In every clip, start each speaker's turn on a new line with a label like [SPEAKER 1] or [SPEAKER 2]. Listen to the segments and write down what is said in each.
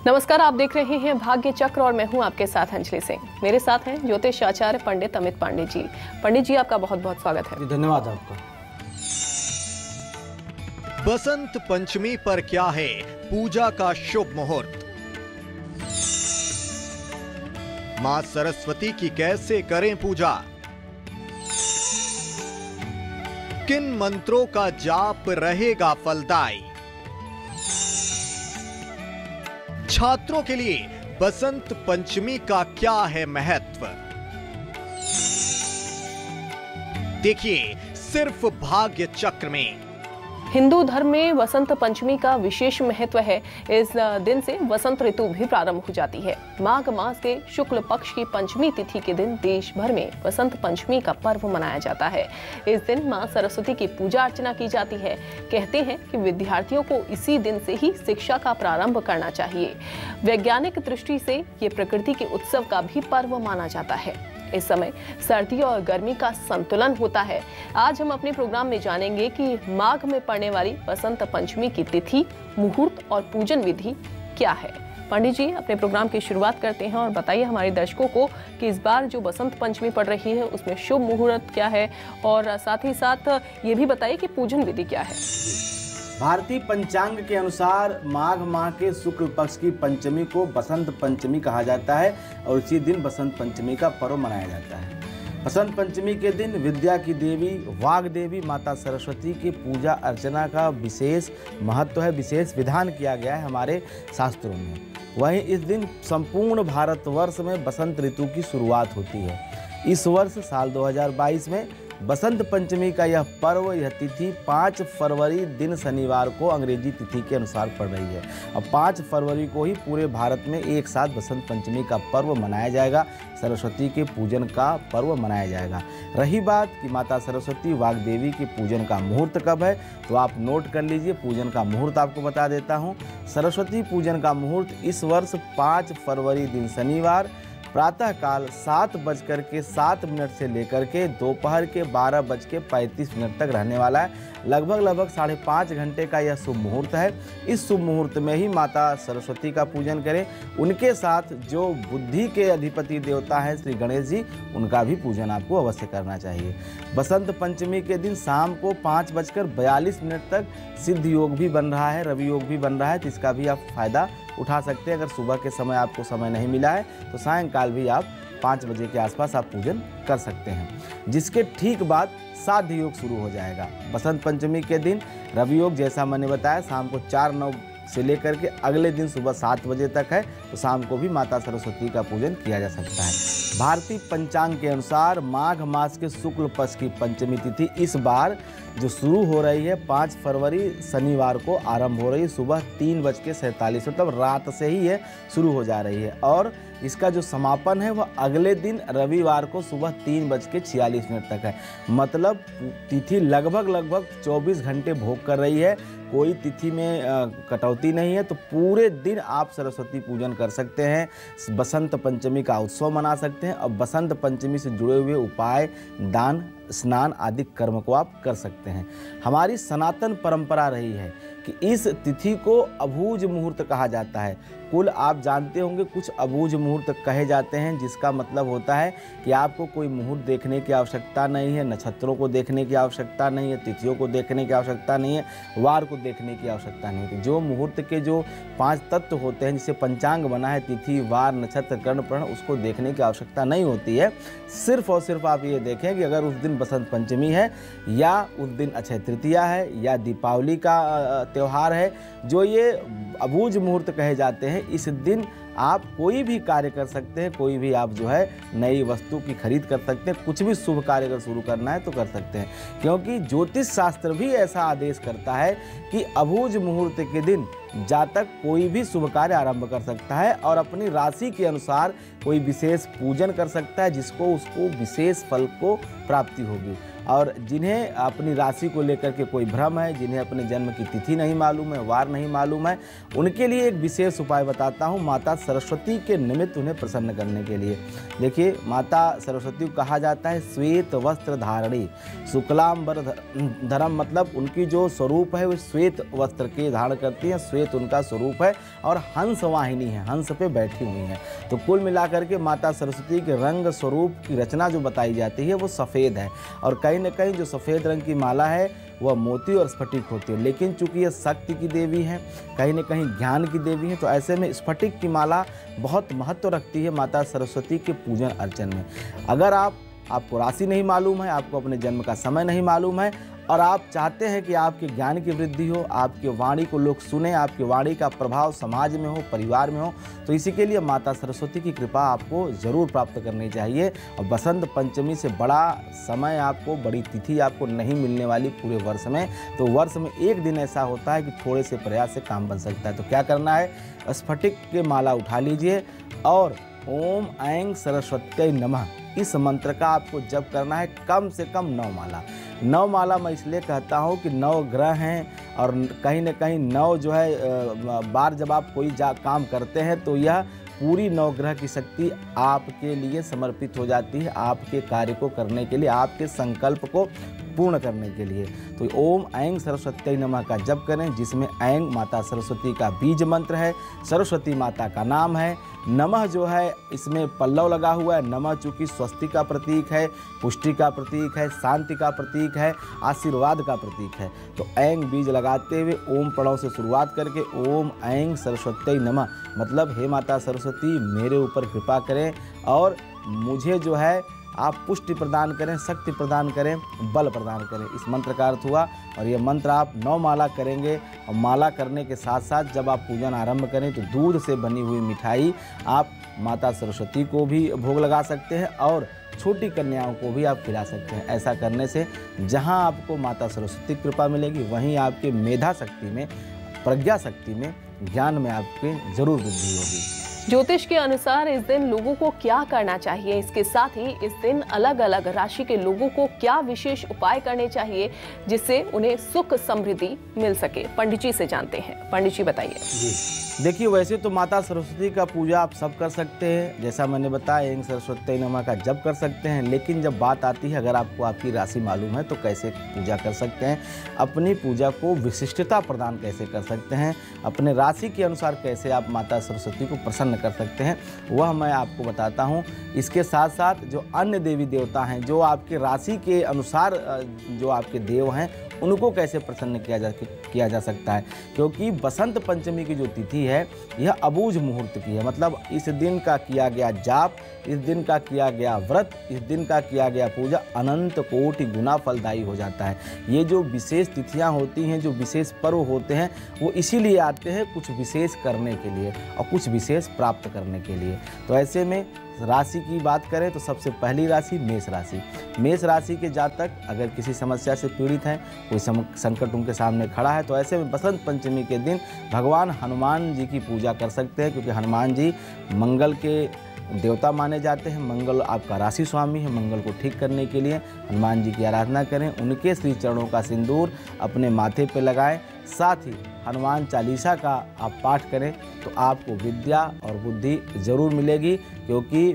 [SPEAKER 1] नमस्कार, आप देख रहे हैं भाग्य चक्र और मैं हूं आपके साथ अंजलि सिंह। मेरे साथ हैं ज्योतिष आचार्य पंडित अमित पांडे जी। पंडित जी, आपका बहुत बहुत स्वागत है।
[SPEAKER 2] धन्यवाद आपका।
[SPEAKER 3] बसंत पंचमी पर क्या है पूजा का शुभ मुहूर्त? मां सरस्वती की कैसे करें पूजा? किन मंत्रों का जाप रहेगा फलदायी? छात्रों के लिए बसंत पंचमी का क्या है महत्व? देखिए सिर्फ भाग्य चक्र में।
[SPEAKER 1] हिंदू धर्म में बसंत पंचमी का विशेष महत्व है। इस दिन से वसंत ऋतु भी प्रारंभ हो जाती है। माघ मास के शुक्ल पक्ष की पंचमी तिथि के दिन देश भर में बसंत पंचमी का पर्व मनाया जाता है। इस दिन मां सरस्वती की पूजा अर्चना की जाती है। कहते हैं कि विद्यार्थियों को इसी दिन से ही शिक्षा का प्रारंभ करना चाहिए। वैज्ञानिक दृष्टि से ये प्रकृति के उत्सव का भी पर्व माना जाता है। इस समय सर्दी और गर्मी का संतुलन होता है। आज हम अपने प्रोग्राम में जानेंगे कि माघ में पड़ने वाली बसंत पंचमी की तिथि, मुहूर्त और पूजन विधि क्या है। पंडित जी, अपने प्रोग्राम की शुरुआत करते हैं और बताइए हमारे दर्शकों को कि इस बार जो बसंत पंचमी पड़ रही है उसमें शुभ मुहूर्त क्या है, और साथ ही साथ ये भी बताइए कि पूजन विधि क्या है।
[SPEAKER 2] भारतीय पंचांग के अनुसार माघ माह के शुक्ल पक्ष की पंचमी को बसंत पंचमी कहा जाता है और इसी दिन बसंत पंचमी का पर्व मनाया जाता है। बसंत पंचमी के दिन विद्या की देवी वाग देवी माता सरस्वती की पूजा अर्चना का विशेष महत्व है, विशेष विधान किया गया है हमारे शास्त्रों में। वहीं इस दिन संपूर्ण भारतवर्ष में बसंत ऋतु की शुरुआत होती है। इस वर्ष साल 2022 में बसंत पंचमी का यह पर्व, यह तिथि 5 फरवरी दिन शनिवार को अंग्रेजी तिथि के अनुसार पड़ रही है। अब 5 फरवरी को ही पूरे भारत में एक साथ बसंत पंचमी का पर्व मनाया जाएगा, सरस्वती के पूजन का पर्व मनाया जाएगा। रही बात कि माता सरस्वती वाग देवी की पूजन का मुहूर्त कब है, तो आप नोट कर लीजिए। पूजन का मुहूर्त आपको बता देता हूँ। सरस्वती पूजन का मुहूर्त इस वर्ष 5 फरवरी दिन शनिवार प्रातःकाल 7:07 से लेकर के दोपहर के 12:35 तक रहने वाला है। लगभग 5.5 घंटे का यह शुभ मुहूर्त है। इस शुभ मुहूर्त में ही माता सरस्वती का पूजन करें। उनके साथ जो बुद्धि के अधिपति देवता हैं श्री गणेश जी, उनका भी पूजन आपको अवश्य करना चाहिए। बसंत पंचमी के दिन शाम को 5:42 तक सिद्ध योग भी बन रहा है, रवि योग भी बन रहा है, तो इसका भी आप फायदा उठा सकते हैं। अगर सुबह के समय आपको समय नहीं मिला है तो सायंकाल भी आप 5 बजे के आसपास आप पूजन कर सकते हैं, जिसके ठीक बाद साध्य योग शुरू हो जाएगा। बसंत पंचमी के दिन रवि योग जैसा मैंने बताया शाम को 4:09 से लेकर के अगले दिन सुबह 7 बजे तक है, तो शाम को भी माता सरस्वती का पूजन किया जा सकता है। भारतीय पंचांग के अनुसार माघ मास के शुक्ल पक्ष की पंचमी तिथि इस बार जो शुरू हो रही है 5 फरवरी शनिवार को आरंभ हो रही है। सुबह 3:47 मतलब रात से ही ये शुरू हो जा रही है और इसका जो समापन है वह अगले दिन रविवार को सुबह 3:46 तक है। मतलब तिथि लगभग 24 घंटे भोग कर रही है। कोई तिथि में कटौती नहीं है, तो पूरे दिन आप सरस्वती पूजन कर सकते हैं, बसंत पंचमी का उत्सव मना सकते हैं और बसंत पंचमी से जुड़े हुए उपाय, दान, स्नान आदि कर्म को आप कर सकते हैं। हमारी सनातन परंपरा रही है कि इस तिथि को अबूझ मुहूर्त कहा जाता है। कुल आप जानते होंगे कुछ अबूझ मुहूर्त कहे जाते हैं, जिसका मतलब होता है कि आपको कोई मुहूर्त देखने की आवश्यकता नहीं है, नक्षत्रों को देखने की आवश्यकता नहीं है, तिथियों को देखने की आवश्यकता नहीं है, वार को देखने की आवश्यकता नहीं होती। जो मुहूर्त के जो 5 तत्व होते हैं जिससे पंचांग बना है, तिथि, वार, नक्षत्र, कर्ण, प्रण, उसको देखने की आवश्यकता नहीं होती है। सिर्फ और सिर्फ आप ये देखें कि अगर उस दिन बसंत पंचमी है या उस दिन अक्षय तृतीया है या दीपावली का त्यौहार है, जो ये अबूझ मुहूर्त कहे जाते हैं, इस दिन आप कोई भी कार्य कर सकते हैं। कोई भी आप जो है नई वस्तु की खरीद कर सकते हैं, कुछ भी शुभ कार्य अगर शुरू करना है तो कर सकते हैं, क्योंकि ज्योतिष शास्त्र भी ऐसा आदेश करता है कि अबूझ मुहूर्त के दिन जातक कोई भी शुभ कार्य आरंभ कर सकता है और अपनी राशि के अनुसार कोई विशेष पूजन कर सकता है, जिसको उसको विशेष फल को प्राप्ति होगी। और जिन्हें अपनी राशि को लेकर के कोई भ्रम है, जिन्हें अपने जन्म की तिथि नहीं मालूम है, वार नहीं मालूम है, उनके लिए एक विशेष उपाय बताता हूँ माता सरस्वती के निमित्त उन्हें प्रसन्न करने के लिए। देखिए, माता सरस्वती को कहा जाता है श्वेत वस्त्र धारणी, शुक्लांबर धर्म, मतलब उनकी जो स्वरूप है वो श्वेत वस्त्र के धारण करती है, श्वेत उनका स्वरूप है और हंस वाहिनी है, हंस पे बैठी हुई है। तो कुल मिलाकर के माता सरस्वती के रंग स्वरूप की रचना जो बताई जाती है वो सफ़ेद है, और कहीं न कहीं जो सफ़ेद रंग की माला है वह मोती और स्फटिक होती है। लेकिन चूंकि यह शक्ति की देवी है, कहीं न कहीं ज्ञान की देवी है, तो ऐसे में स्फटिक की माला बहुत महत्व रखती है माता सरस्वती के पूजन अर्चन में। अगर आपको राशि नहीं मालूम है, आपको अपने जन्म का समय नहीं मालूम है, और आप चाहते हैं कि आपके ज्ञान की वृद्धि हो, आपकी वाणी को लोग सुने, आपकी वाणी का प्रभाव समाज में हो, परिवार में हो, तो इसी के लिए माता सरस्वती की कृपा आपको ज़रूर प्राप्त करनी चाहिए। और बसंत पंचमी से बड़ा समय आपको, बड़ी तिथि आपको नहीं मिलने वाली पूरे वर्ष में। तो वर्ष में एक दिन ऐसा होता है कि थोड़े से प्रयास से काम बन सकता है। तो क्या करना है, स्फटिक के माला उठा लीजिए और ओम ऐं सरस्वत्यै नमः इस मंत्र का आपको जप करना है, कम से कम 9 माला। 9 माला मैं इसलिए कहता हूँ कि 9 ग्रह हैं, और कहीं न कहीं 9 जो है बार जब आप कोई काम करते हैं तो यह पूरी 9 ग्रह की शक्ति आपके लिए समर्पित हो जाती है, आपके कार्य को करने के लिए, आपके संकल्प को पूर्ण करने के लिए। तो ओम ऐं सरस्वत्यै नमः का जप करें, जिसमें ऐं माता सरस्वती का बीज मंत्र है, सरस्वती माता का नाम है। नमः जो है इसमें पल्लव लगा हुआ है, नमः चूँकि स्वस्ति का प्रतीक है, पुष्टि का प्रतीक है, शांति का प्रतीक है, आशीर्वाद का प्रतीक है। तो ऐं बीज लगाते हुए ओम प्रणव से शुरुआत करके ओम ऐं सरस्वत्यै नमः, मतलब हे माता सरस्वती मेरे ऊपर कृपा करें और मुझे जो है आप पुष्टि प्रदान करें, शक्ति प्रदान करें, बल प्रदान करें। इस मंत्र का अर्थ हुआ। और ये मंत्र आप 9 माला करेंगे, और माला करने के साथ साथ जब आप पूजन आरंभ करें तो दूध से बनी हुई मिठाई आप माता सरस्वती को भी भोग लगा सकते हैं और छोटी कन्याओं को भी आप खिला सकते हैं। ऐसा करने से जहां आपको माता सरस्वती की कृपा मिलेगी, वहीं आपके मेधा शक्ति में, प्रज्ञा शक्ति में, ज्ञान में आपके जरूर वृद्धि होगी।
[SPEAKER 1] ज्योतिष के अनुसार इस दिन लोगों को क्या करना चाहिए, इसके साथ ही इस दिन अलग अलग राशि के लोगों को क्या विशेष उपाय करने चाहिए जिससे उन्हें सुख समृद्धि मिल सके, पंडित जी से जानते हैं। पंडित जी बताइए।
[SPEAKER 2] जी देखिए, वैसे तो माता सरस्वती का पूजा आप सब कर सकते हैं, जैसा मैंने बताया ऐं सरस्वत्यै नमः का जप कर सकते हैं। लेकिन जब बात आती है, अगर आपको आपकी राशि मालूम है तो कैसे पूजा कर सकते हैं, अपनी पूजा को विशिष्टता प्रदान कैसे कर सकते हैं, अपने राशि के अनुसार कैसे आप माता सरस्वती को प्रसन्न कर सकते हैं, वह मैं आपको बताता हूँ। इसके साथ साथ जो अन्य देवी देवता हैं, जो आपके राशि के अनुसार जो आपके देव हैं, उनको कैसे प्रसन्न किया जा सकता है, क्योंकि बसंत पंचमी की जो तिथि है यह अबूझ मुहूर्त की है। मतलब इस दिन का किया गया जाप, इस दिन का किया गया व्रत, इस दिन का किया गया पूजा अनंत कोटि गुना फलदायी हो जाता है। ये जो विशेष तिथियां होती हैं, जो विशेष पर्व होते हैं, वो इसीलिए आते हैं कुछ विशेष करने के लिए और कुछ विशेष प्राप्त करने के लिए। तो ऐसे में राशि की बात करें तो सबसे पहली राशि मेष राशि। मेष राशि के जातक अगर किसी समस्या से पीड़ित हैं, कोई संकट उनके सामने खड़ा है, तो ऐसे में बसंत पंचमी के दिन भगवान हनुमान जी की पूजा कर सकते हैं, क्योंकि हनुमान जी मंगल के देवता माने जाते हैं। मंगल आपका राशि स्वामी है। मंगल को ठीक करने के लिए हनुमान जी की आराधना करें, उनके श्री चरणों का सिंदूर अपने माथे पे लगाएं, साथ ही हनुमान चालीसा का आप पाठ करें तो आपको विद्या और बुद्धि जरूर मिलेगी, क्योंकि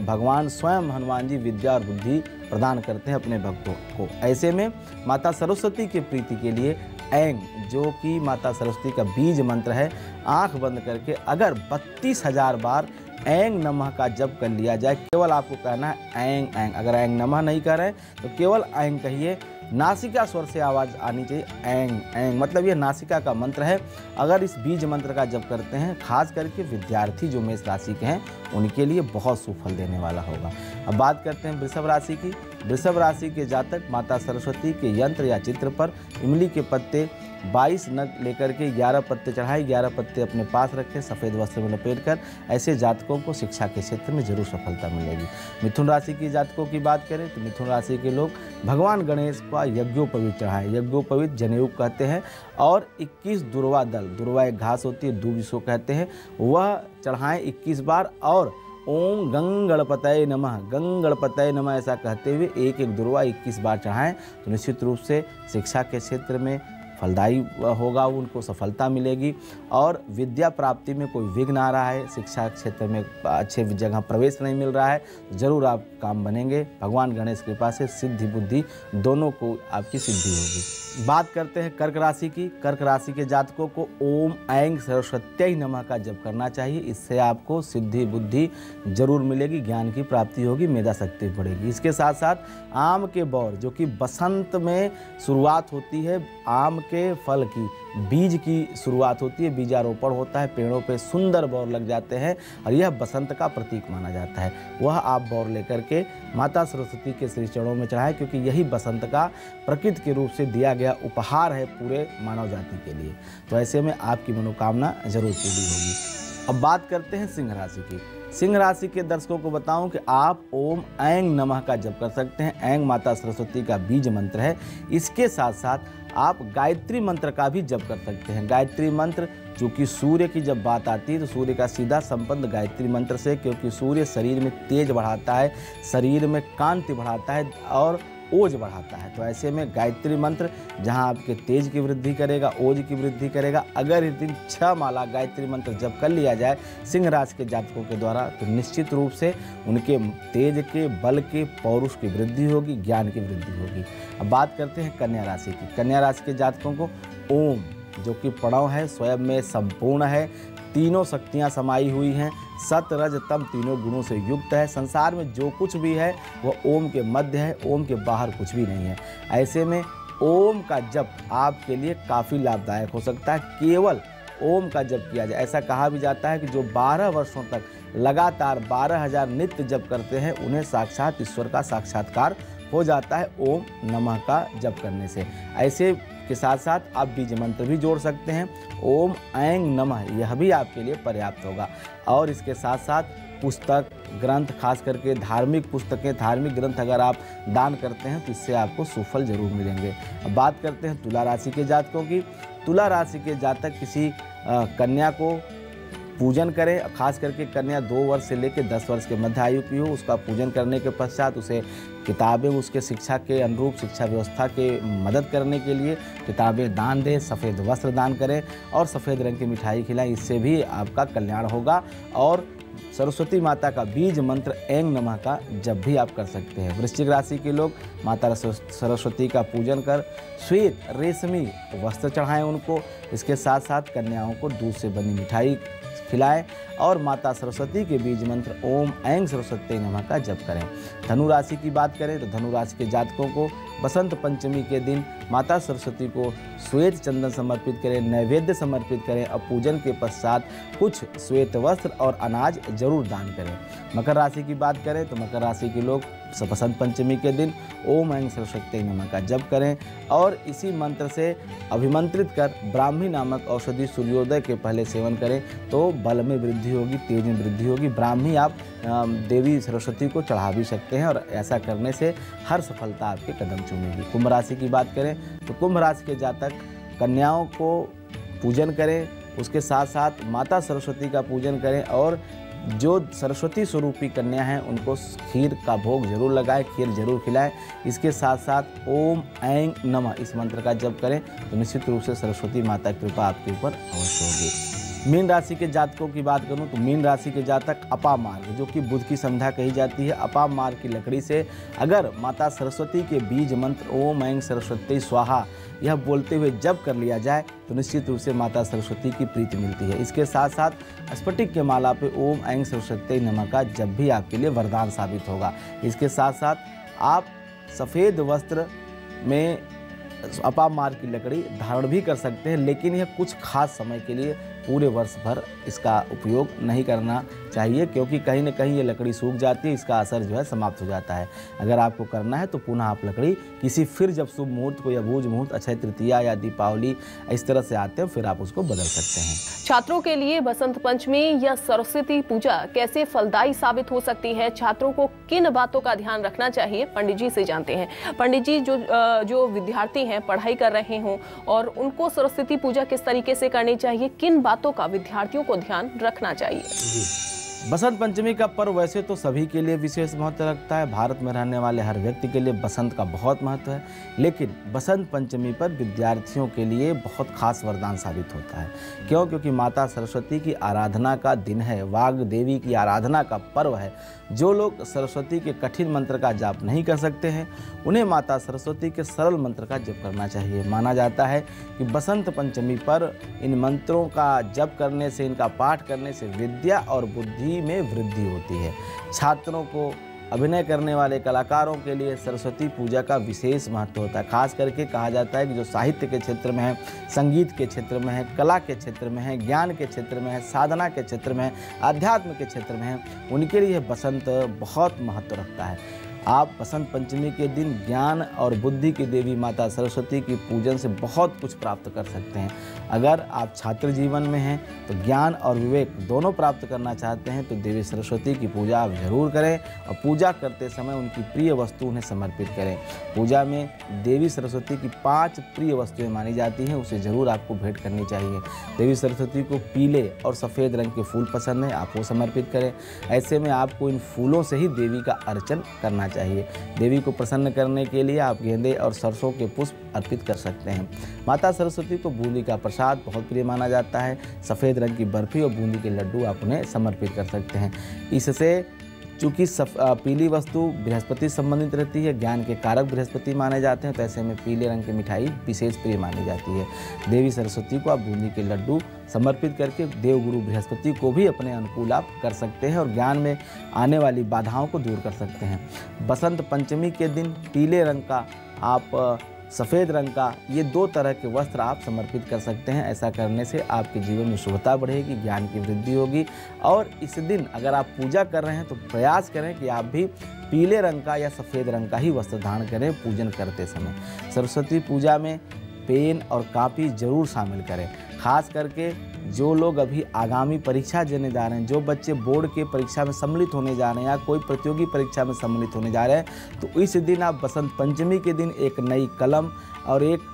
[SPEAKER 2] भगवान स्वयं हनुमान जी विद्या और बुद्धि प्रदान करते हैं अपने भक्तों को। ऐसे में माता सरस्वती की प्रीति के लिए ऐं, जो कि माता सरस्वती का बीज मंत्र है, आंख बंद करके अगर 32,000 बार ऐं नमः का जप कर लिया जाए। केवल आपको कहना है ऐं ऐं। अगर ऐं नमः नहीं कर रहे तो केवल ऐं कहिए, नासिका स्वर से आवाज़ आनी चाहिए, ऐं ऐं, मतलब ये नासिका का मंत्र है। अगर इस बीज मंत्र का जप करते हैं, खास करके विद्यार्थी जो मेष राशि के हैं, उनके लिए बहुत सुफल देने वाला होगा। अब बात करते हैं वृषभ राशि की। वृषभ राशि के जातक माता सरस्वती के यंत्र या चित्र पर इमली के पत्ते 22 नग लेकर के 11 पत्ते चढ़ाए, 11 पत्ते अपने पास रखें, सफ़ेद वस्त्र में लपेटकर। ऐसे जातकों को शिक्षा के क्षेत्र में जरूर सफलता मिलेगी। मिथुन राशि की जातकों की बात करें तो मिथुन राशि के लोग भगवान गणेश का यज्ञोपवीत चढ़ाएं। यज्ञोपवीत जनेऊ कहते हैं, और 21 दुर्वा दल, दुर्वा एक घास होती है, दूब जिसको कहते हैं, वह चढ़ाएं 21 बार। और ओम गंगणपतये नमः, गंगणपतये नमः ऐसा कहते हुए एक एक दुर्वा 21 बार चढ़ाएं तो निश्चित रूप से शिक्षा के क्षेत्र में फलदायी होगा, उनको सफलता मिलेगी। और विद्या प्राप्ति में कोई विघ्न आ रहा है, शिक्षा क्षेत्र में अच्छे जगह प्रवेश नहीं मिल रहा है, तो जरूर आप काम बनेंगे। भगवान गणेश की कृपा से सिद्धि बुद्धि दोनों को आपकी सिद्धि होगी। बात करते हैं कर्क राशि की। कर्क राशि के जातकों को ओम ऐं सरस्वत्यै नमः का जप करना चाहिए। इससे आपको सिद्धि बुद्धि जरूर मिलेगी, ज्ञान की प्राप्ति होगी, मेधा शक्ति बढ़ेगी। इसके साथ साथ आम के बौर, जो कि बसंत में शुरुआत होती है, आम के फल की बीज की शुरुआत होती है, बीजारोपण होता है, पेड़ों पे सुंदर बौर लग जाते हैं और यह बसंत का प्रतीक माना जाता है। वह आप बौर लेकर के माता सरस्वती के श्री चरणों में चढ़ाएं, क्योंकि यही बसंत का प्रकृति के रूप से दिया गया उपहार है पूरे मानव जाति के लिए। तो ऐसे में आपकी मनोकामना जरूर पूरी होगी। अब बात करते हैं सिंह राशि की। सिंह राशि के दर्शकों को बताऊं कि आप ओम ऐं नमः का जप कर सकते हैं। ऐं माता सरस्वती का बीज मंत्र है। इसके साथ साथ आप गायत्री मंत्र का भी जप कर सकते हैं। गायत्री मंत्र, चूँकि सूर्य की जब बात आती है तो सूर्य का सीधा संबंध गायत्री मंत्र से, क्योंकि सूर्य शरीर में तेज बढ़ाता है, शरीर में कांति बढ़ाता है और ओज बढ़ाता है। तो ऐसे में गायत्री मंत्र जहां आपके तेज की वृद्धि करेगा, ओज की वृद्धि करेगा। अगर इस दिन 6 माला गायत्री मंत्र जप कर लिया जाए सिंह राशि के जातकों के द्वारा, तो निश्चित रूप से उनके तेज के, बल के, पौरुष की वृद्धि होगी, ज्ञान की वृद्धि होगी। अब बात करते हैं कन्या राशि की। कन्या राशि के जातकों को ओम, जो कि प्रणव है, स्वयं में संपूर्ण है, तीनों शक्तियाँ समाई हुई हैं, सत रज तम तीनों गुणों से युक्त है। संसार में जो कुछ भी है वह ओम के मध्य है, ओम के बाहर कुछ भी नहीं है। ऐसे में ओम का जप आपके लिए काफ़ी लाभदायक हो सकता है। केवल ओम का जप किया जाए। ऐसा कहा भी जाता है कि जो 12 वर्षों तक लगातार 12,000 नित्य जप करते हैं उन्हें साक्षात ईश्वर का साक्षात्कार हो जाता है ओम नमः का जप करने से। ऐसे के साथ साथ आप बीज मंत्र भी जोड़ सकते हैं, ओम ऐं नमः, यह भी आपके लिए पर्याप्त होगा। और इसके साथ साथ पुस्तक ग्रंथ, खास करके धार्मिक पुस्तकें, धार्मिक ग्रंथ अगर आप दान करते हैं तो इससे आपको सुफल जरूर मिलेंगे। अब बात करते हैं तुला राशि के जातकों की। तुला राशि के जातक किसी कन्या को पूजन करें, खास करके कन्या 2 वर्ष से लेकर 10 वर्ष के मध्य आयु की हो। उसका पूजन करने के पश्चात उसे किताबें, उसके शिक्षा के अनुरूप शिक्षा व्यवस्था के मदद करने के लिए किताबें दान दें, सफ़ेद वस्त्र दान करें और सफ़ेद रंग की मिठाई खिलाएं। इससे भी आपका कल्याण होगा। और सरस्वती माता का बीज मंत्र ऐं नमः का जब भी आप कर सकते हैं। वृश्चिक राशि के लोग माता सरस्वती का पूजन कर श्वेत रेशमी वस्त्र चढ़ाएं उनको। इसके साथ साथ कन्याओं को दूध से बनी मिठाई खिलाएं और माता सरस्वती के बीज मंत्र ओम ऐं सरस्वती नमः का जप करें। धनु राशि की बात करें तो धनु राशि के जातकों को बसंत पंचमी के दिन माता सरस्वती को श्वेत चंदन समर्पित करें, नैवेद्य समर्पित करें और पूजन के पश्चात कुछ श्वेत वस्त्र और अनाज जरूर दान करें। मकर राशि की बात करें तो मकर राशि के लोग बसंत पंचमी के दिन ओम ऐं सरस्वती नमः का जप करें और इसी मंत्र से अभिमंत्रित कर ब्राह्मी नामक औषधि सूर्योदय के पहले सेवन करें तो बल में वृद्धि होगी, तेज में वृद्धि होगी। ब्राह्मी आप देवी सरस्वती को चढ़ा भी सकते हैं और ऐसा करने से हर सफलता आपके कदम चूमेगी। कुंभ राशि की बात करें तो कुंभ राशि के जातक कन्याओं को पूजन करें, उसके साथ साथ माता सरस्वती का पूजन करें और जो सरस्वती स्वरूपी कन्या हैं उनको खीर का भोग जरूर लगाएं, खीर जरूर खिलाएं। इसके साथ साथ ओम ऐं नमः इस मंत्र का जप करें तो निश्चित रूप से सरस्वती माता की कृपा आपके ऊपर अवश्य होगी। मीन राशि के जातकों की बात करूं तो मीन राशि के जातक अपामार्ग, जो कि बुध की संध्या कही जाती है, अपामार्ग की लकड़ी से अगर माता सरस्वती के बीज मंत्र ओम ऐं सरस्वती स्वाहा यह बोलते हुए जप कर लिया जाए तो निश्चित रूप से माता सरस्वती की प्रीति मिलती है। इसके साथ साथ स्फटिक के माला पे ओम ऐं सरस्वती नमः का जप भी आपके लिए वरदान साबित होगा। इसके साथ साथ आप सफ़ेद वस्त्र में अपामार्ग की लकड़ी धारण भी कर सकते हैं, लेकिन यह कुछ खास समय के लिए, पूरे वर्ष भर इसका उपयोग नहीं करना चाहिए, क्योंकि कहीं न कहीं ये लकड़ी सूख जाती है, इसका असर जो है समाप्त हो जाता है। अगर आपको करना है तो पुनः आप लकड़ी किसी फिर जब शुभ मुहूर्त को या भूज मुहूर्त, अक्षय तृतीया या दीपावली इस तरह से आते हैं फिर आप उसको बदल सकते हैं।
[SPEAKER 1] छात्रों के लिए बसंत पंचमी या सरस्वती पूजा कैसे फलदायी साबित हो सकती है, छात्रों को किन बातों का ध्यान रखना चाहिए, पंडित जी से जानते हैं। पंडित जी, जो विद्यार्थी हैं, पढ़ाई कर रहे हों और उनको सरस्वती पूजा किस तरीके से करनी चाहिए, किन बातों का विद्यार्थियों को ध्यान रखना चाहिए?
[SPEAKER 2] बसंत पंचमी का पर्व वैसे तो सभी के लिए विशेष महत्व रखता है। भारत में रहने वाले हर व्यक्ति के लिए बसंत का बहुत महत्व है, लेकिन बसंत पंचमी पर विद्यार्थियों के लिए बहुत खास वरदान साबित होता है। क्यों? क्योंकि माता सरस्वती की आराधना का दिन है, वाग देवी की आराधना का पर्व है। जो लोग सरस्वती के कठिन मंत्र का जाप नहीं कर सकते हैं, उन्हें माता सरस्वती के सरल मंत्र का जप करना चाहिए। माना जाता है कि बसंत पंचमी पर इन मंत्रों का जप करने से, इनका पाठ करने से विद्या और बुद्धि में वृद्धि होती है। छात्रों को, अभिनय करने वाले कलाकारों के लिए सरस्वती पूजा का विशेष महत्व होता है। खास करके कहा जाता है कि जो साहित्य के क्षेत्र में है, संगीत के क्षेत्र में है, कला के क्षेत्र में है, ज्ञान के क्षेत्र में है, साधना के क्षेत्र में है, अध्यात्म के क्षेत्र में है, उनके लिए बसंत बहुत महत्व रखता है। आप बसंत पंचमी के दिन ज्ञान और बुद्धि की देवी माता सरस्वती की पूजन से बहुत कुछ प्राप्त कर सकते हैं। अगर आप छात्र जीवन में हैं तो ज्ञान और विवेक दोनों प्राप्त करना चाहते हैं तो देवी सरस्वती की पूजा आप जरूर करें और पूजा करते समय उनकी प्रिय वस्तु उन्हें समर्पित करें। पूजा में देवी सरस्वती की 5 प्रिय वस्तुएं मानी जाती हैं, उसे जरूर आपको भेंट करनी चाहिए। देवी सरस्वती को पीले और सफ़ेद रंग के फूल पसंद हैं, आप वो समर्पित करें। ऐसे में आपको इन फूलों से ही देवी का अर्चन करना चाहिए। देवी को प्रसन्न करने के लिए आप गेंदे और सरसों के पुष्प अर्पित कर सकते हैं। माता सरस्वती को बूंदी का प्रसाद बहुत प्रिय माना जाता है। सफ़ेद रंग की बर्फी और बूंदी के लड्डू आप उन्हें समर्पित कर सकते हैं। इससे चूँकि पीली वस्तु बृहस्पति संबंधित रहती है, ज्ञान के कारक बृहस्पति माने जाते हैं, तो ऐसे में पीले रंग की मिठाई विशेष प्रिय मानी जाती है। देवी सरस्वती को आप बूंदी के लड्डू समर्पित करके देवगुरु बृहस्पति को भी अपने अनुकूल आप कर सकते हैं और ज्ञान में आने वाली बाधाओं को दूर कर सकते हैं। बसंत पंचमी के दिन पीले रंग का, आप सफ़ेद रंग का, ये 2 तरह के वस्त्र आप समर्पित कर सकते हैं। ऐसा करने से आपके जीवन में शुभता बढ़ेगी, ज्ञान की वृद्धि होगी। और इस दिन अगर आप पूजा कर रहे हैं तो प्रयास करें कि आप भी पीले रंग का या सफ़ेद रंग का ही वस्त्र धारण करें पूजन करते समय। सरस्वती पूजा में पेन और कापी जरूर शामिल करें। खास करके जो लोग अभी आगामी परीक्षा देने जा रहे हैं, जो बच्चे बोर्ड के परीक्षा में सम्मिलित होने जा रहे हैं या कोई प्रतियोगी परीक्षा में सम्मिलित होने जा रहे हैं, तो इस दिन आप बसंत पंचमी के दिन एक नई कलम और एक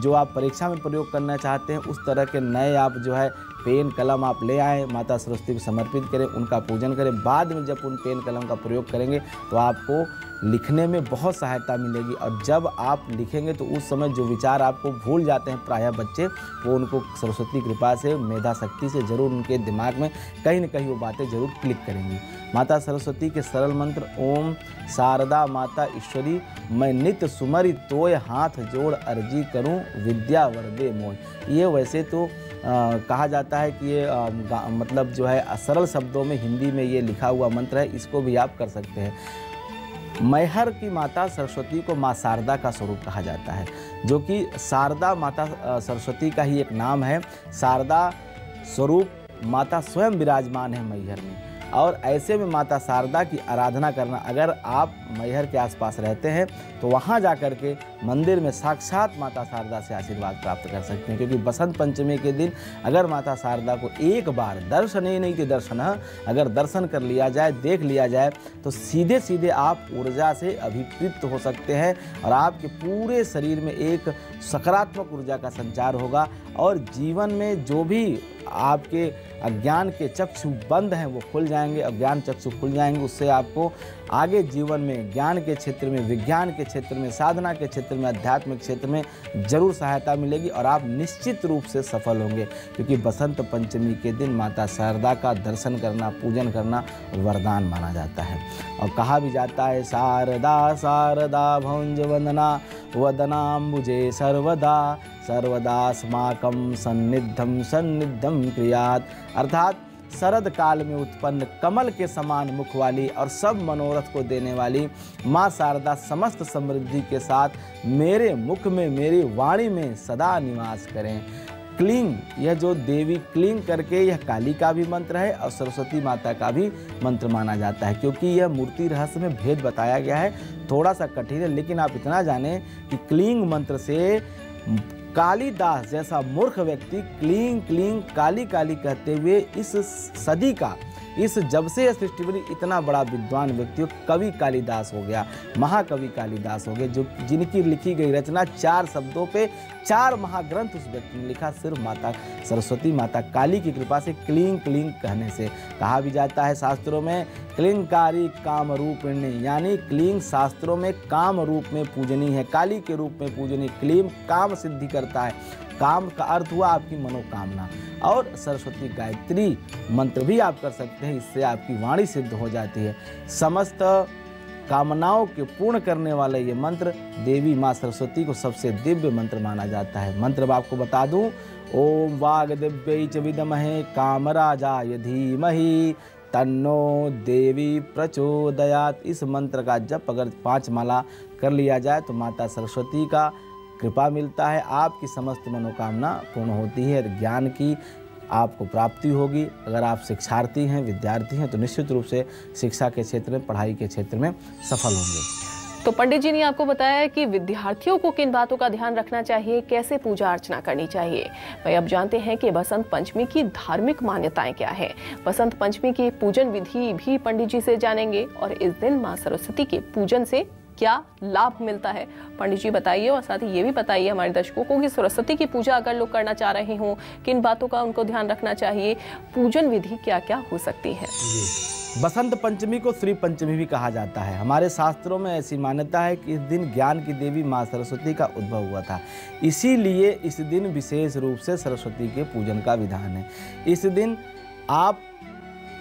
[SPEAKER 2] जो आप परीक्षा में प्रयोग करना चाहते हैं उस तरह के नए आप जो है पेन कलम आप ले आएँ, माता सरस्वती को समर्पित करें, उनका पूजन करें। बाद में जब उन पेन कलम का प्रयोग करेंगे तो आपको लिखने में बहुत सहायता मिलेगी। और जब आप लिखेंगे तो उस समय जो विचार आपको भूल जाते हैं प्रायः बच्चे, वो उनको सरस्वती कृपा से, मेधा शक्ति से जरूर उनके दिमाग में कहीं न कहीं वो बातें जरूर क्लिक करेंगी। माता सरस्वती के सरल मंत्र ओम शारदा माता ईश्वरी मैं नित्य सुमरि तोय हाथ जोड़ अर्जी करूं विद्या वरदे मोय। ये वैसे तो कहा जाता है कि ये मतलब जो है सरल शब्दों में हिंदी में ये लिखा हुआ मंत्र है, इसको भी आप कर सकते हैं। मैहर की माता सरस्वती को माँ शारदा का स्वरूप कहा जाता है, जो कि शारदा माता सरस्वती का ही एक नाम है। शारदा स्वरूप माता स्वयं विराजमान है मैहर में, और ऐसे में माता शारदा की आराधना करना, अगर आप मैहर के आसपास रहते हैं तो वहाँ जा कर के मंदिर में साक्षात माता शारदा से आशीर्वाद प्राप्त कर सकते हैं। क्योंकि बसंत पंचमी के दिन अगर माता शारदा को एक बार दर्शन ही नहीं कि दर्शन, अगर दर्शन कर लिया जाए, देख लिया जाए, तो सीधे सीधे आप ऊर्जा से अभिप्रीत हो सकते हैं और आपके पूरे शरीर में एक सकारात्मक ऊर्जा का संचार होगा और जीवन में जो भी आपके अज्ञान के चक्षु बंद हैं वो खुल जाएंगे, अज्ञान चक्षु खुल जाएंगे। उससे आपको आगे जीवन में ज्ञान के क्षेत्र में, विज्ञान के क्षेत्र में, साधना के क्षेत्र में, आध्यात्मिक क्षेत्र में जरूर सहायता मिलेगी और आप निश्चित रूप से सफल होंगे। क्योंकि बसंत पंचमी के दिन माता शारदा का दर्शन करना, पूजन करना वरदान माना जाता है। और कहा भी जाता है शारदा शारदा भुंज वंदना वदनाम्बुजे सर्वदा सर्वदास्माकं सन्निधम सन्निधम क्रियात। अर्थात शरद काल में उत्पन्न कमल के समान मुख वाली और सब मनोरथ को देने वाली माँ शारदा समस्त समृद्धि के साथ मेरे मुख में, मेरी वाणी में सदा निवास करें। क्लींग, यह जो देवी क्लींग करके, यह काली का भी मंत्र है और सरस्वती माता का भी मंत्र माना जाता है। क्योंकि यह मूर्ति रहस्य में भेद बताया गया है, थोड़ा सा कठिन है, लेकिन आप इतना जानें कि क्लींग मंत्र से कालिदास जैसा मूर्ख व्यक्ति क्लीं क्लीं काली काली कहते हुए इस सदी का इस जब से यह सृष्टि बनी इतना बड़ा विद्वान व्यक्ति कवि कालिदास हो गया, महाकवि कालिदास हो गए, जो जिनकी लिखी गई रचना 4 शब्दों पे 4 महाग्रंथ उस व्यक्ति ने लिखा, सिर्फ माता सरस्वती माता काली की कृपा से, क्लीं क्लीं कहने से। कहा भी जाता है शास्त्रों में क्लींकारी काम रूपिणी, यानी क्लीं शास्त्रों में काम रूप में पूजनी है, काली के रूप में पूजनी। क्लीं काम सिद्धि करता है, काम का अर्थ हुआ आपकी मनोकामना। और सरस्वती गायत्री मंत्र भी आप कर सकते हैं, इससे आपकी वाणी सिद्ध हो जाती है। समस्त कामनाओं के पूर्ण करने वाला ये मंत्र देवी माँ सरस्वती को सबसे दिव्य मंत्र माना जाता है। मंत्र आपको बता दूं, ओम वाग्देव्यै च विद्महे कामराजाय धीमहि तन्नो देवी प्रचोदयात्। इस मंत्र का जप अगर 5 माला कर लिया जाए तो माता सरस्वती का कृपा मिलता है, आपकी समस्त मनोकामना पूर्ण होती है, ज्ञान की आपको प्राप्ति होगी। अगर आप शिक्षार्थी हैं, विद्यार्थी हैं, तो निश्चित रूप से शिक्षा के क्षेत्र में, पढ़ाई के क्षेत्र में सफल होंगे।
[SPEAKER 1] तो पंडित जी ने आपको बताया कि विद्यार्थियों को किन बातों का ध्यान रखना चाहिए, कैसे पूजा अर्चना करनी चाहिए। भाई अब जानते हैं कि बसंत पंचमी की धार्मिक मान्यताएं क्या है। बसंत पंचमी की पूजन विधि भी पंडित जी से जानेंगे और इस दिन माँ सरस्वती के पूजन से क्या लाभ मिलता है, पंडित जी बताइए। और साथ ही ये भी बताइए हमारे दर्शकों को कि सरस्वती की पूजा अगर लोग करना चाह रहे हों, किन बातों का उनको ध्यान रखना चाहिए, पूजन विधि क्या क्या हो सकती है।
[SPEAKER 2] बसंत पंचमी को श्री पंचमी भी कहा जाता है। हमारे शास्त्रों में ऐसी मान्यता है कि इस दिन ज्ञान की देवी माँ सरस्वती का उद्भव हुआ था, इसीलिए इस दिन विशेष रूप से सरस्वती के पूजन का विधान है। इस दिन आप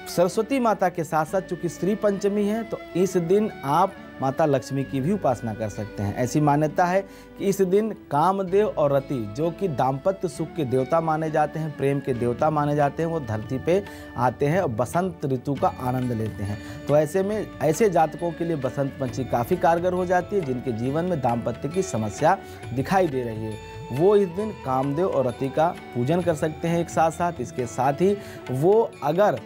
[SPEAKER 2] सरस्वती माता के साथ साथ चूंकि श्री पंचमी है तो इस दिन आप माता लक्ष्मी की भी उपासना कर सकते हैं। ऐसी मान्यता है कि इस दिन कामदेव और रति, जो कि दाम्पत्य सुख के देवता माने जाते हैं, प्रेम के देवता माने जाते हैं, वो धरती पे आते हैं और बसंत ऋतु का आनंद लेते हैं। तो ऐसे में ऐसे जातकों के लिए बसंत पंचमी काफ़ी कारगर हो जाती है, जिनके जीवन में दाम्पत्य की समस्या दिखाई दे रही है। वो इस दिन कामदेव और रति का पूजन कर सकते हैं एक साथ साथ। इसके साथ ही वो अगर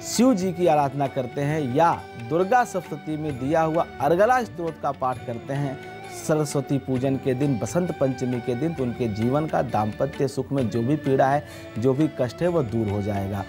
[SPEAKER 2] शिव जी की आराधना करते हैं या दुर्गा सप्तती में दिया हुआ अर्गला स्तोत्र का पाठ करते हैं सरस्वती पूजन के दिन, बसंत पंचमी के दिन, तो उनके जीवन का दाम्पत्य सुख में जो भी पीड़ा है, जो भी कष्ट है, वो दूर हो जाएगा।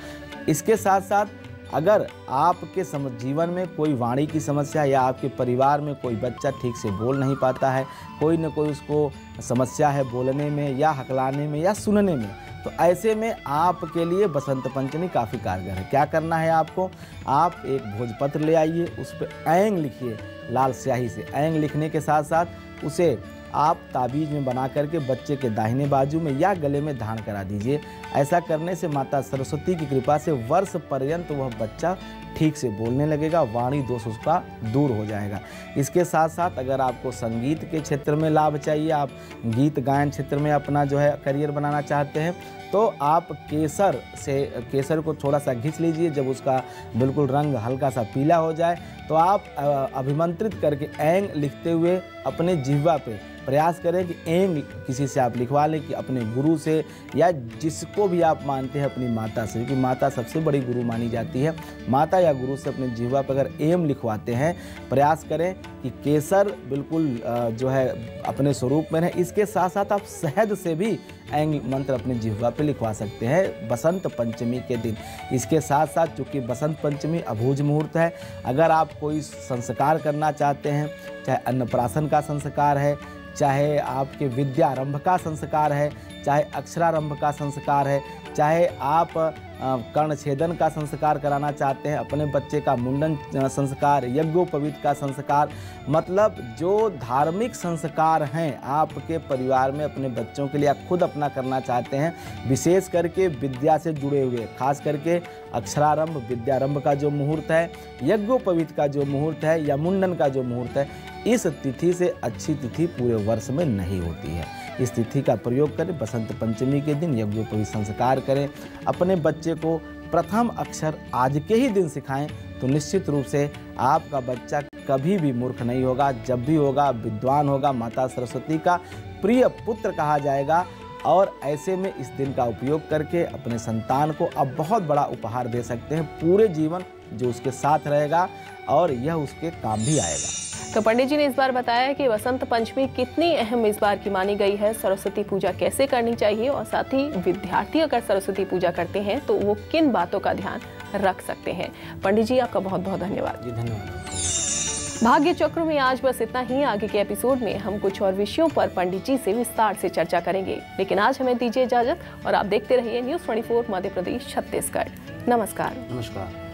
[SPEAKER 2] इसके साथ साथ अगर आपके जीवन में कोई वाणी की समस्या या आपके परिवार में कोई बच्चा ठीक से बोल नहीं पाता है, कोई न कोई उसको समस्या है बोलने में या हकलाने में या सुनने में, तो ऐसे में आपके लिए बसंत पंचमी काफ़ी कारगर है। क्या करना है आपको, आप एक भोजपत्र ले आइए, उस पर ऐंग लिखिए लाल स्याही से। ऐंग लिखने के साथ साथ उसे आप ताबीज में बना करके बच्चे के दाहिने बाजू में या गले में धारण करा दीजिए। ऐसा करने से माता सरस्वती की कृपा से वर्ष पर्यंत वह बच्चा ठीक से बोलने लगेगा, वाणी दोष उसका दूर हो जाएगा। इसके साथ साथ अगर आपको संगीत के क्षेत्र में लाभ चाहिए, आप गीत गायन क्षेत्र में अपना जो है करियर बनाना चाहते हैं, तो आप केसर को थोड़ा सा घिस लीजिए। जब उसका बिल्कुल रंग हल्का सा पीला हो जाए तो आप अभिमंत्रित करके ऐंग लिखते हुए अपने जिह्वा पे प्रयास करें कि ऐंग किसी से आप लिखवा लें, कि अपने गुरु से या जिसको भी आप मानते हैं अपनी माता से, क्योंकि माता सबसे बड़ी गुरु मानी जाती है। माता या गुरु से अपने जिह्वा पर अगर एम लिखवाते हैं, प्रयास करें कि केसर बिल्कुल जो है अपने स्वरूप में रहे। इसके साथ साथ आप शहद से भी ऐंग मंत्र अपने जिह्वा पे लिखवा सकते हैं बसंत पंचमी के दिन। इसके साथ साथ चूँकि बसंत पंचमी अभूज मुहूर्त है, अगर आप कोई संस्कार करना चाहते हैं, चाहे अन्नप्राशन का संस्कार है, चाहे आपके विद्यारंभ का संस्कार है, चाहे अक्षरारंभ का संस्कार है, चाहे आप कर्ण छेदन का संस्कार कराना चाहते हैं, अपने बच्चे का मुंडन संस्कार, यज्ञोपवीत का संस्कार, मतलब जो धार्मिक संस्कार हैं आपके परिवार में अपने बच्चों के लिए आप खुद अपना करना चाहते हैं, विशेष करके विद्या से जुड़े हुए, खास करके अक्षरारंभ विद्यारंभ का जो मुहूर्त है, यज्ञोपवीत का जो मुहूर्त है या मुंडन का जो मुहूर्त है, इस तिथि से अच्छी तिथि पूरे वर्ष में नहीं होती है। इस तिथि का प्रयोग करें। बसंत पंचमी के दिन यज्ञोपवीत संस्कार करें। अपने बच्चे को प्रथम अक्षर आज के ही दिन सिखाएं, तो निश्चित रूप से आपका बच्चा कभी भी मूर्ख नहीं होगा, जब भी होगा विद्वान होगा, माता सरस्वती का प्रिय पुत्र कहा जाएगा। और ऐसे में इस दिन का उपयोग करके अपने संतान को आप बहुत बड़ा उपहार दे सकते हैं, पूरे जीवन जो उसके साथ रहेगा और यह उसके काम भी आएगा।
[SPEAKER 1] तो पंडित जी ने इस बार बताया कि बसंत पंचमी कितनी अहम इस बार की मानी गई है, सरस्वती पूजा कैसे करनी चाहिए और साथ ही विद्यार्थी अगर सरस्वती पूजा करते हैं तो वो किन बातों का ध्यान रख सकते हैं। पंडित जी, आपका बहुत बहुत धन्यवाद।
[SPEAKER 2] जी धन्यवाद।
[SPEAKER 1] भाग्य चक्र में आज बस इतना ही। आगे के एपिसोड में हम कुछ और विषयों पर पंडित जी से विस्तार से चर्चा करेंगे, लेकिन आज हमें दीजिए इजाजत और आप देखते रहिए News 24 मध्य प्रदेश छत्तीसगढ़। नमस्कार।
[SPEAKER 2] नमस्कार।